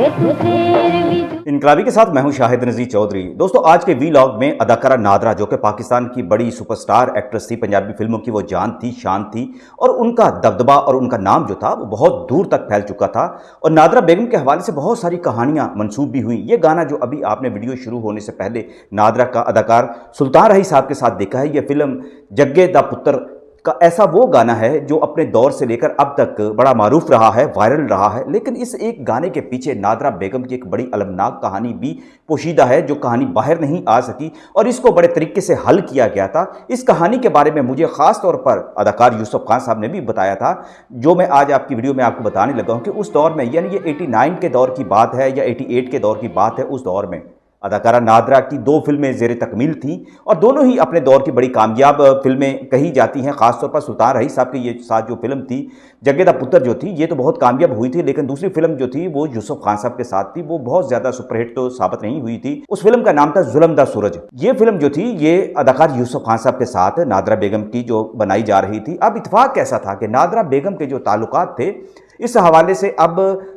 इनकलाबी के साथ मैं हूं शाहिद नज़ीर चौधरी। दोस्तों, आज के वीलॉग में अदाकारा नादरा, जो कि पाकिस्तान की बड़ी सुपरस्टार एक्ट्रेस थी, पंजाबी फिल्मों की वो जान थी, शान थी, और उनका दबदबा और उनका नाम जो था वो बहुत दूर तक फैल चुका था। और नादरा बेगम के हवाले से बहुत सारी कहानियां मंसूब भी हुई। ये गाना जो अभी आपने वीडियो शुरू होने से पहले नादरा का अदाकार सुल्तान रही साहब के साथ देखा है, ये फिल्म जग्गे दा पुत्र का ऐसा वो गाना है जो अपने दौर से लेकर अब तक बड़ा मारूफ रहा है, वायरल रहा है। लेकिन इस एक गाने के पीछे नादरा बेगम की एक बड़ी अलमनाक कहानी भी पोशीदा है, जो कहानी बाहर नहीं आ सकी और इसको बड़े तरीके से हल किया गया था। इस कहानी के बारे में मुझे खास तौर पर अदाकार यूसुफ खान साहब ने भी बताया था, जो मैं आज आपकी वीडियो में आपको बताने लगा हूं कि उस दौर में, यानी ये 89 के दौर की बात है या 88 के दौर की बात है, उस दौर में अदाकारा नादरा की 2 फिल्में ज़ेर तकमील थीं और दोनों ही अपने दौर की बड़ी कामयाब फिल्में कही जाती हैं। ख़ासतौर पर सुल्तान रही साहब की ये साथ जो फिल्म थी जग्गे दा पुत्र जो थी, ये तो बहुत कामयाब हुई थी, लेकिन दूसरी फिल्म जो थी वो यूसुफ खान साहब के साथ थी, वो बहुत ज़्यादा सुपरहिट तो साबित नहीं हुई थी। उस फिल्म का नाम था जुल्म दा सूरज। ये फिल्म जो थी ये अदाकार यूसुफ खान साहब के साथ नादरा बेगम की जो बनाई जा रही थी। अब इत्तेफाक कैसा था कि नादरा बेगम के जो ताल्लुकात थे, इस हवाले से अब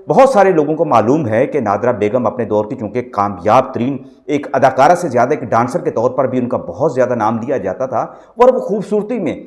बहुत सारे लोगों को मालूम है कि नादरा बेगम अपने दौर की चूंकि कामयाब तरीन एक अदाकारा से ज़्यादा एक डांसर के तौर पर भी उनका बहुत ज़्यादा नाम लिया जाता था, और वो खूबसूरती में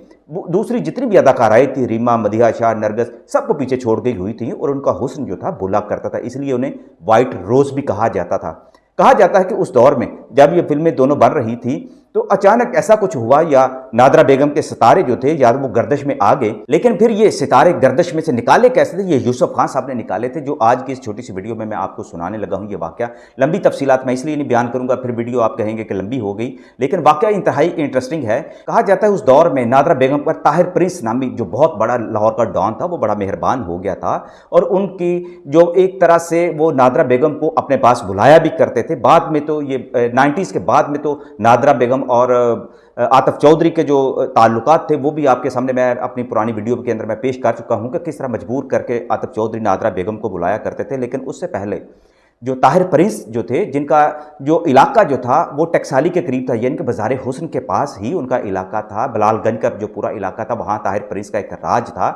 दूसरी जितनी भी अदाकाराएँ थी, रीमा, मदिहा शाह, नरगस, सबको पीछे छोड़ गई हुई थी, और उनका हुस्न जो था भुला करता था, इसलिए उन्हें वाइट रोज़ भी कहा जाता था। कहा जाता है कि उस दौर में जब ये फिल्में दोनों बन रही थी तो अचानक ऐसा कुछ हुआ, या नादरा बेगम के सितारे जो थे या वो गर्दिश में आ गए, लेकिन फिर ये सितारे गर्दिश में से निकाले कैसे थे, ये यूसुफ खान साहब ने निकाले थे, जो आज की इस छोटी सी वीडियो में मैं आपको सुनाने लगा हूँ। ये वाकया लंबी तफसीलात मैं इसलिए नहीं बयान करूंगा, फिर वीडियो आप कहेंगे कि लंबी हो गई, लेकिन वाकया इंतहाई इंटरेस्टिंग है। कहा जाता है उस दौर में नादरा बेगम पर ताहिर प्रिंस नामी जो बहुत बड़ा लाहौर का डॉन था, वो बड़ा मेहरबान हो गया था, और उनकी जो एक तरह से वो नादरा बेगम को अपने पास बुलाया भी करते थे। बाद में तो ये 90s के बाद में तो नादरा बेगम और आतिफ चौधरी के जो ताल्लुकात थे वो भी आपके सामने मैं अपनी पुरानी वीडियो के अंदर मैं पेश कर चुका हूं कि किस तरह मजबूर करके आतिफ चौधरी नादरा बेगम को बुलाया करते थे। लेकिन उससे पहले जो ताहिर प्रिंस जो थे, जिनका जो इलाका जो था वो टकसाली के करीब था, यानी कि बाज़ार हुस्न के पास ही उनका इलाका था, बलालगंज का जो पूरा इलाका था, वहाँ ताहिर प्रिंस का एक राज था।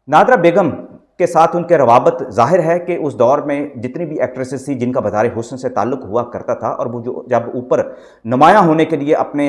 नादरा बेगम के साथ उनके रवाबत ज़ाहिर है कि उस दौर में जितनी भी एक्ट्रेसेस थी जिनका बाज़ार हुस्न से ताल्लुक़ हुआ करता था, और वो जो जब ऊपर नुमायाँ होने के लिए अपने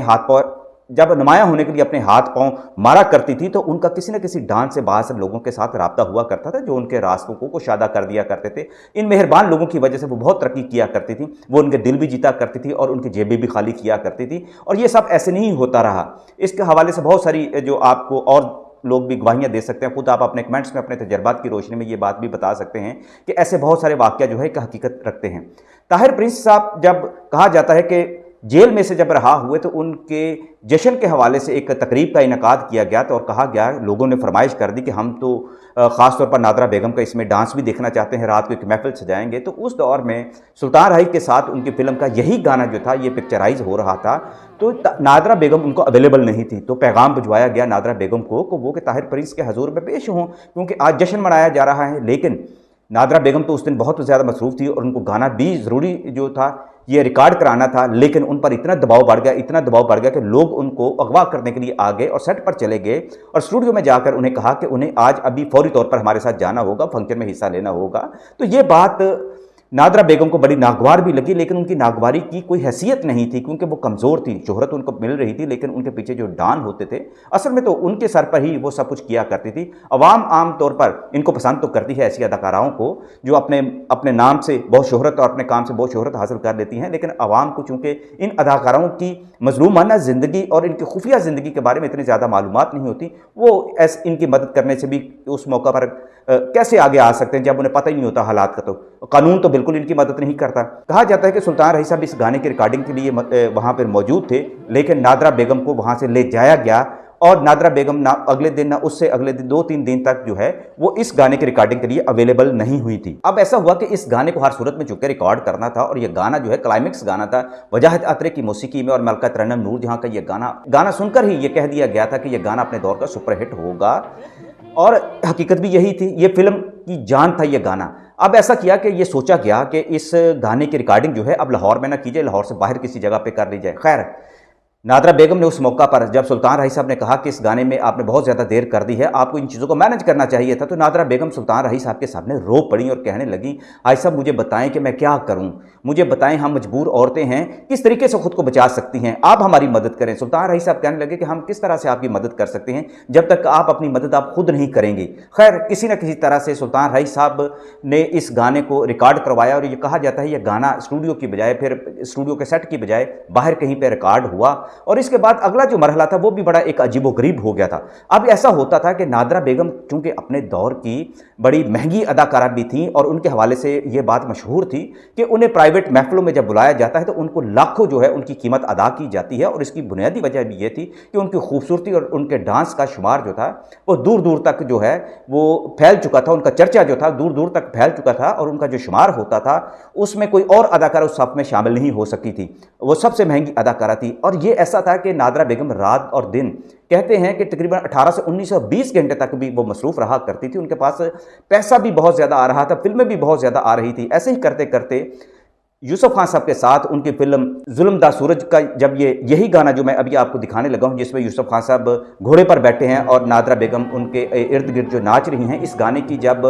हाथ पांव मारा करती थी, तो उनका किसी न किसी डांस से बाहर से लोगों के साथ राब्ता हुआ करता था, जो उनके रास्तों को कुशादा कर दिया करते थे। इन मेहरबान लोगों की वजह से वो बहुत तरक्की किया करती थी, वो उनके दिल भी जीता करती थी और उनकी जेबें भी खाली किया करती थी। और ये सब ऐसे नहीं होता रहा। इसके हवाले से बहुत सारी जो आपको और लोग भी गवाहियां दे सकते हैं, खुद आप अपने कमेंट्स में अपने तजर्बात की रोशनी में ये बात भी बता सकते हैं कि ऐसे बहुत सारे वाक़या जो है कि हकीकत रखते हैं। ताहिर प्रिंस साहब जब कहा जाता है कि जेल में से जब रहा हुए, तो उनके जश्न के हवाले से एक तकरीब का इनकाद किया गया, तो और कहा गया, लोगों ने फरमाइश कर दी कि हम तो ख़ास तौर पर नादरा बेगम का इसमें डांस भी देखना चाहते हैं, रात को एक महफिल सजाएंगे। तो उस दौर में सुल्तान रही के साथ उनकी फिल्म का यही गाना जो था ये पिक्चराइज हो रहा था, तो नादरा बेगम उनको अवेलेबल नहीं थी, तो पैगाम भिजवाया गया नादरा बेगम को वो कि ताहिर प्रिंस के हजूर में पेश हों, क्योंकि आज जश्न मनाया जा रहा है। लेकिन नादरा बेगम तो उस दिन बहुत ज़्यादा मसरूफ़ थी और उनको गाना भी ज़रूरी जो था ये रिकॉर्ड कराना था, लेकिन उन पर इतना दबाव बढ़ गया कि लोग उनको अगवा करने के लिए आ गए और सेट पर चले गए और स्टूडियो में जाकर उन्हें कहा कि उन्हें आज अभी फौरी तौर पर हमारे साथ जाना होगा, फंक्शन में हिस्सा लेना होगा। तो ये बात नादरा बेगम को बड़ी नागवार भी लगी, लेकिन उनकी नागवारी की कोई हैसियत नहीं थी, क्योंकि वो कमज़ोर थी। शोहरत उनको मिल रही थी, लेकिन उनके पीछे जो डान होते थे असल में तो उनके सर पर ही वो सब कुछ किया करती थी। अवाम आम तौर पर इनको पसंद तो करती है ऐसी अदाकाराओं को जो अपने नाम से बहुत शोहरत और अपने काम से बहुत शोहरत हासिल कर लेती हैं, लेकिन अवाम को चूँकि इन अदाकाराओं की मजलूमाना ज़िंदगी और इनकी खुफिया ज़िंदगी के बारे में इतनी ज़्यादा मालूमात नहीं होती, वो इनकी मदद करने से भी उस मौका पर कैसे आगे आ सकते हैं जब उन्हें पता ही नहीं होता हालात का। तो कानून तो बिल्कुल इनकी मदद नहीं करता। कहा जाता है कि सुल्तान रही साहब इस गाने की रिकॉर्डिंग के लिए वहाँ पर मौजूद थे, लेकिन नादरा बेगम को वहाँ से ले जाया गया और नादरा बेगम ना अगले दिन ना उससे अगले दिन 2-3 दिन तक जो है वो इस गाने की रिकॉर्डिंग के लिए अवेलेबल नहीं हुई थी। अब ऐसा हुआ कि इस गाने को हर सूरत में चुके रिकॉर्ड करना था, और ये गाना जो है क्लाइमेक्स गाना था वजाहत अतरे की मौसीकी में और मलका तरन्नुम नूर जहाँ का ये गाना सुनकर ही ये कह दिया गया था कि ये गाना अपने दौर का सुपरहिट होगा, और हकीकत भी यही थी। ये फिल्म की जान था ये गाना। अब ऐसा किया कि ये सोचा गया कि इस गाने की रिकॉर्डिंग जो है अब लाहौर में ना की जाए, लाहौर से बाहर किसी जगह पे कर ली जाए। खैर नादरा बेगम ने उस मौका पर जब सुल्तान राही साहब ने कहा कि इस गाने में आपने बहुत ज़्यादा देर कर दी है, आपको इन चीज़ों को मैनेज करना चाहिए था, तो नादरा बेगम सुल्तान राही साहब के सामने रो पड़ी और कहने लगी, भाई साहब मुझे बताएं कि मैं क्या करूं, मुझे बताएं, हम मजबूर औरतें हैं, किस तरीके से खुद को बचा सकती हैं, आप हमारी मदद करें। सुल्तान राही साहब कहने लगे कि हम किस तरह से आपकी मदद कर सकते हैं जब तक आप अपनी मदद आप खुद नहीं करेंगे। खैर किसी न किसी तरह से सुल्तान राही साहब ने इस गाने को रिकॉर्ड करवाया और ये कहा जाता है ये गाना स्टूडियो की बजाय, फिर स्टूडियो के सेट की बजाय बाहर कहीं पर रिकॉर्ड हुआ और इसके बाद अगला जो मरहला था वो भी बड़ा एक अजीबोगरीब हो गया था। अब ऐसा होता था कि नादरा बेगम चूंकि अपने दौर की बड़ी महंगी अदाकारा भी थी और उनके हवाले से ये बात मशहूर थी कि उन्हें प्राइवेट महफिलों में जब बुलाया जाता है तो उनको लाखों जो है उनकी कीमत अदा की जाती है और इसकी बुनियादी वजह भी ये थी कि उनकी खूबसूरती और उनके डांस का शुमार जो था वो दूर दूर तक जो है वो फैल चुका था, उनका चर्चा जो था दूर दूर तक फैल चुका था और उनका जो शुमार होता था उसमें कोई और अदाकारा उस सफ में शामिल नहीं हो सकी थी। वो सबसे महंगी अदाकारा थी और ये ऐसा था कि नादरा बेगम रात और दिन कहते हैं कि तकरीबन 18 से 19-20 घंटे तक भी वो मसरूफ़ रहा करती थी। उनके पास पैसा भी बहुत ज़्यादा आ रहा था, फिल्में भी बहुत ज़्यादा आ रही थी। ऐसे ही करते करते यूसुफ खान साहब के साथ उनकी फिल्म जुल्म दा सूरज का जब यही गाना जो मैं अभी आपको दिखाने लगा हूं जिसमें यूसुफ खान साहब घोड़े पर बैठे हैं और नादरा बेगम उनके इर्द गिर्द जो नाच रही हैं, इस गाने की जब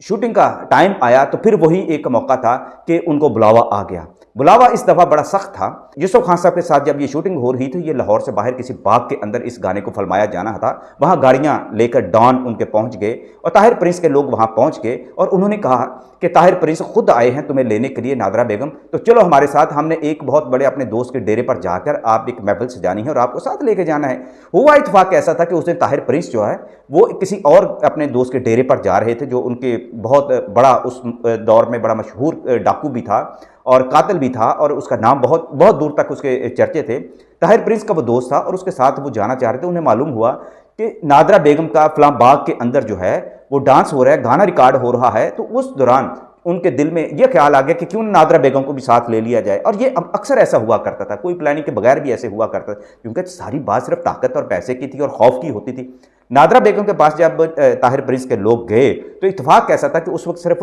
शूटिंग का टाइम आया तो फिर वही एक मौका था कि उनको बुलावा आ गया। बुलावा इस दफ़ा बड़ा सख्त था। यूसुफ खान साहब के साथ जब ये शूटिंग हो रही थी, ये लाहौर से बाहर किसी बाग के अंदर इस गाने को फिल्माया जाना था। वहाँ गाड़ियाँ लेकर डॉन उनके पहुँच गए और ताहिर प्रिंस के लोग वहाँ पहुँच गए और उन्होंने कहा कि ताहिर प्रिंस खुद आए हैं तुम्हें लेने के लिए नादरा बेगम, तो चलो हमारे साथ, हमने एक बहुत बड़े अपने दोस्त के डेरे पर जाकर आप एक महफिल सजानी है और आपको साथ लेके जाना है। हुआ इत्तेफाक ऐसा था कि उस दिन ताहिर प्रिंस जो है वो किसी और अपने दोस्त के डेरे पर जा रहे थे जो उनके बहुत बड़ा उस दौर में बड़ा मशहूर डाकू भी था और कातिल भी था और उसका नाम बहुत बहुत दूर तक उसके चर्चे थे। ताहिर प्रिंस का वो दोस्त था और उसके साथ वो जाना चाह रहे थे। उन्हें मालूम हुआ कि नादरा बेगम का फलां बाग के अंदर जो है वो डांस हो रहा है, गाना रिकॉर्ड हो रहा है, तो उस दौरान उनके दिल में यह ख्याल आ गया कि क्यों नादरा बेगम को भी साथ ले लिया जाए। और ये अक्सर ऐसा हुआ करता था, कोई प्लानिंग के बगैर भी ऐसे हुआ करता था, क्योंकि सारी बात सिर्फ ताकत और पैसे की थी और खौफ की होती थी। नादरा बेगम के पास जब ताहिर प्रिंस के लोग गए तो इत्तेफाक ऐसा था कि उस वक्त सिर्फ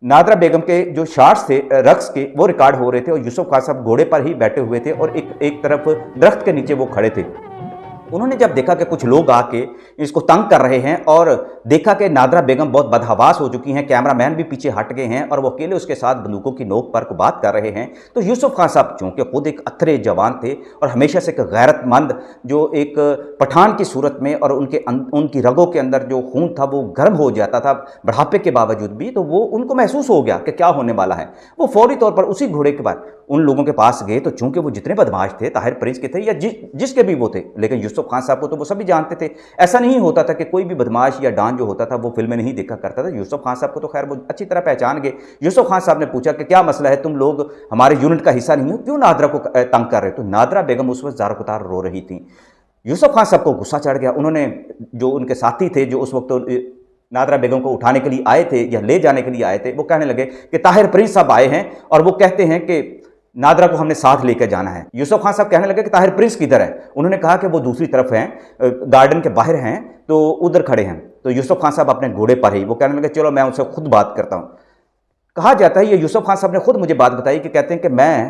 नादरा बेगम के जो शार्ट्स थे रक्स के वो रिकॉर्ड हो रहे थे और यूसुफ खान साहब घोड़े पर ही बैठे हुए थे और एक तरफ दरख्त के नीचे वो खड़े थे। उन्होंने जब देखा कि कुछ लोग आके इसको तंग कर रहे हैं और देखा कि नादरा बेगम बहुत बदहवास हो चुकी हैं, कैमरामैन भी पीछे हट गए हैं और वो अकेले उसके साथ बंदूकों की नोक पर को बात कर रहे हैं, तो यूसुफ खान साहब चूँकि खुद एक अथरे जवान थे और हमेशा से एक गैरतमंद जो एक पठान की सूरत में और उनकी रगों के अंदर जो खून था वो गर्म हो जाता था बढ़ापे के बावजूद भी, तो वो उनको महसूस हो गया कि क्या होने वाला है। वो फौरी तौर पर उसी घोड़े के बाद उन लोगों के पास गए, तो चूंकि वो जितने बदमाश थे ताहिर प्रिंस के थे या जिसके भी वो थे, लेकिन यूसुफ खान साहब को तो वो सभी जानते थे। ऐसा नहीं होता था कि कोई भी बदमाश या डॉन जो होता था वो फिल्में नहीं देखा करता था। यूसुफ खान साहब को तो खैर वो अच्छी तरह पहचान गए। यूसुफ खान साहब ने पूछा कि क्या मसला है, तुम लोग हमारे यूनिट का हिस्सा नहीं हो, क्यों नादरा को तंग कर रहे हो? तो नादरा बेगम उस वक्त ज़ारकुतार रो रही थी। यूसुफ खान साहब को गुस्सा चढ़ गया। उन्होंने जो उनके साथी थे जो उस वक्त नादरा बेगम को उठाने के लिए आए थे या ले जाने के लिए आए थे, वो कहने लगे कि ताहिर प्रिंस साहब आए हैं और वो कहते हैं कि नादरा को हमने साथ लेकर जाना है। यूसुफ खान साहब कहने लगे कि ताहिर प्रिंस किधर है? उन्होंने कहा कि वो दूसरी तरफ हैं, गार्डन के बाहर हैं, तो उधर खड़े हैं। तो यूसुफ खान साहब अपने घोड़े पर ही वो कहने लगे चलो मैं उनसे खुद बात करता हूँ। कहा जाता है ये यूसुफ खान साहब ने खुद मुझे बात बताई कि कहते हैं कि मैं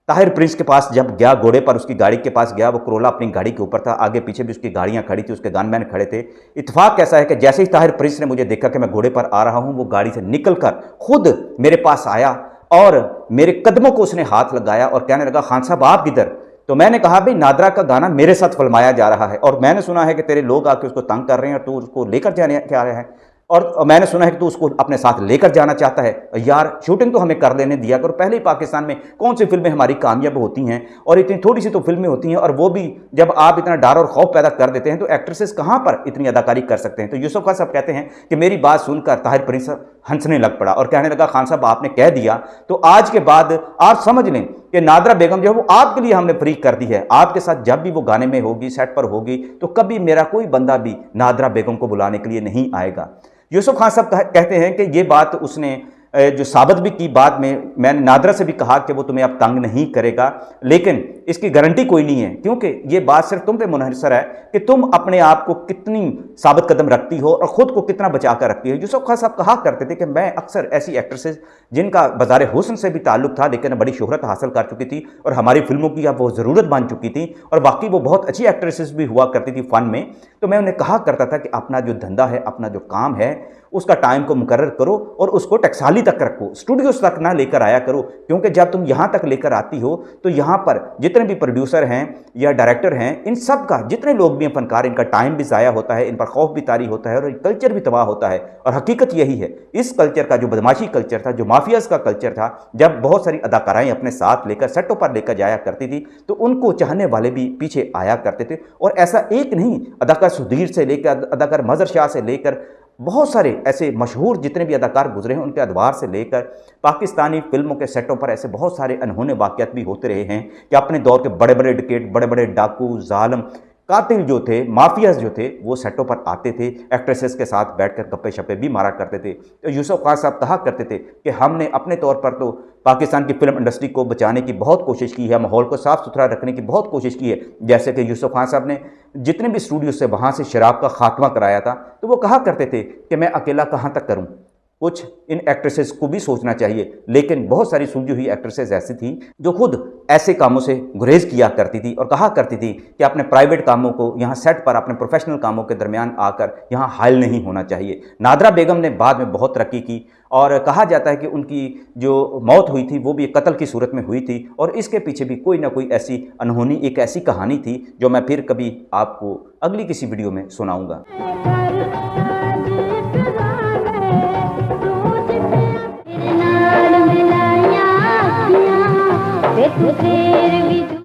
ताहिर प्रिंस के पास जब गया, घोड़े पर उसकी गाड़ी के पास गया, वो करोला अपनी गाड़ी के ऊपर था, आगे पीछे भी उसकी गाड़ियां खड़ी थी, उसके गनमैन खड़े थे। इत्तेफाक कैसा है कि जैसे ही ताहिर प्रिंस ने मुझे देखा कि मैं घोड़े पर आ रहा हूं, वो गाड़ी से निकलकर खुद मेरे पास आया और मेरे कदमों को उसने हाथ लगाया और कहने लगा खान साहब आप किधर? तो मैंने कहा भाई नादरा का गाना मेरे साथ फिल्माया जा रहा है और मैंने सुना है कि तेरे लोग आके उसको तंग कर रहे हैं और तू उसको लेकर जाने क्या रहा है, और मैंने सुना है कि तू उसको अपने साथ लेकर जाना चाहता है। यार शूटिंग तो हमें कर लेने दिया करो, पहले ही पाकिस्तान में कौन सी फिल्में हमारी कामयाब होती हैं और इतनी थोड़ी सी तो फिल्में होती हैं, और वो भी जब आप इतना डर और खौफ पैदा कर देते हैं तो एक्ट्रेसेस कहाँ पर इतनी अदाकारी कर सकते हैं। तो यूसुफ खान साहब कहते हैं कि मेरी बात सुनकर ताहिर प्रिंस हंसने लग पड़ा और कहने लगा खान साहब आपने कह दिया तो आज के बाद आप समझ लें कि नादरा बेगम जो है वो आपके लिए हमने फ्री कर दी है। आपके साथ जब भी वो गाने में होगी, सेट पर होगी, तो कभी मेरा कोई बंदा भी नादरा बेगम को बुलाने के लिए नहीं आएगा। यूसुफ खान साहब कहते हैं कि ये बात उसने जो साबित भी की बाद में, मैंने नादरा से भी कहा कि वो तुम्हें अब तंग नहीं करेगा, लेकिन इसकी गारंटी कोई नहीं है, क्योंकि ये बात सिर्फ तुम पे मुनहसर है कि तुम अपने आप को कितनी साबित कदम रखती हो और खुद को कितना बचा कर रखती हो। यूसुफ खान साहब कहा करते थे कि मैं अक्सर ऐसी एक्ट्रेसेस जिनका बाज़ार हुस्न से भी ताल्लुक था लेकिन बड़ी शोहरत हासिल कर चुकी थी और हमारी फिल्मों की अब वो ज़रूरत बन चुकी थी और वाकई वो बहुत अच्छी एक्ट्रेसेस भी हुआ करती थी फ़न में, तो मैं उन्हें कहा करता था कि अपना जो धंधा है, अपना जो काम है, उसका टाइम को मुकर्रर करो और उसको टकसाली तक रखो, स्टूडियोज तक ना लेकर आया करो, क्योंकि जब तुम यहाँ तक लेकर आती हो तो यहाँ पर जितने भी प्रोड्यूसर हैं या डायरेक्टर हैं, इन सब का, जितने लोग भी हैं फनकार, इनका टाइम भी ज़ाया होता है, इन पर खौफ भी तारी होता है और कल्चर भी तबाह होता है। और हकीकत यही है, इस कल्चर का जो बदमाशी कल्चर था, जो माफियाज का कल्चर था, जब बहुत सारी अदाकाराएँ अपने साथ लेकर सेटों पर लेकर जाया करती थी तो उनको चाहने वाले भी पीछे आया करते थे। और ऐसा एक नहीं, अदाकार सुधीर से लेकर अदाकार मजर शाह से लेकर बहुत सारे ऐसे मशहूर जितने भी अदाकार गुजरे हैं, उनके अदवार से लेकर पाकिस्तानी फिल्मों के सेटों पर ऐसे बहुत सारे अनहोने वाक़यात भी होते रहे हैं कि अपने दौर के बड़े बड़े डिकेट, बड़े बड़े डाकू, जालिम, कातिल जो थे, माफियाज जो थे, वो सेटों पर आते थे, एक्ट्रेसेस के साथ बैठकर गप्पे शप्पे भी मारा करते थे। तो यूसुफ खान साहब कहा करते थे कि हमने अपने तौर पर तो पाकिस्तान की फिल्म इंडस्ट्री को बचाने की बहुत कोशिश की है, माहौल को साफ़ सुथरा रखने की बहुत कोशिश की है। जैसे कि यूसुफ खान साहब ने जितने भी स्टूडियो से वहाँ से शराब का खात्मा कराया था, तो वो कहा करते थे कि मैं अकेला कहाँ तक करूँ, कुछ इन एक्ट्रेसेस को भी सोचना चाहिए। लेकिन बहुत सारी सुलझी हुई एक्ट्रेसेस ऐसी थी जो खुद ऐसे कामों से गुरेज किया करती थी और कहा करती थी कि अपने प्राइवेट कामों को यहाँ सेट पर, अपने प्रोफेशनल कामों के दरमियान आकर यहाँ हायल नहीं होना चाहिए। नादरा बेगम ने बाद में बहुत तरक्की की और कहा जाता है कि उनकी जो मौत हुई थी वो भी एक कत्ल की सूरत में हुई थी और इसके पीछे भी कोई ना कोई ऐसी अनहोनी, एक ऐसी कहानी थी जो मैं फिर कभी आपको अगली किसी वीडियो में सुनाऊंगा। मिलाया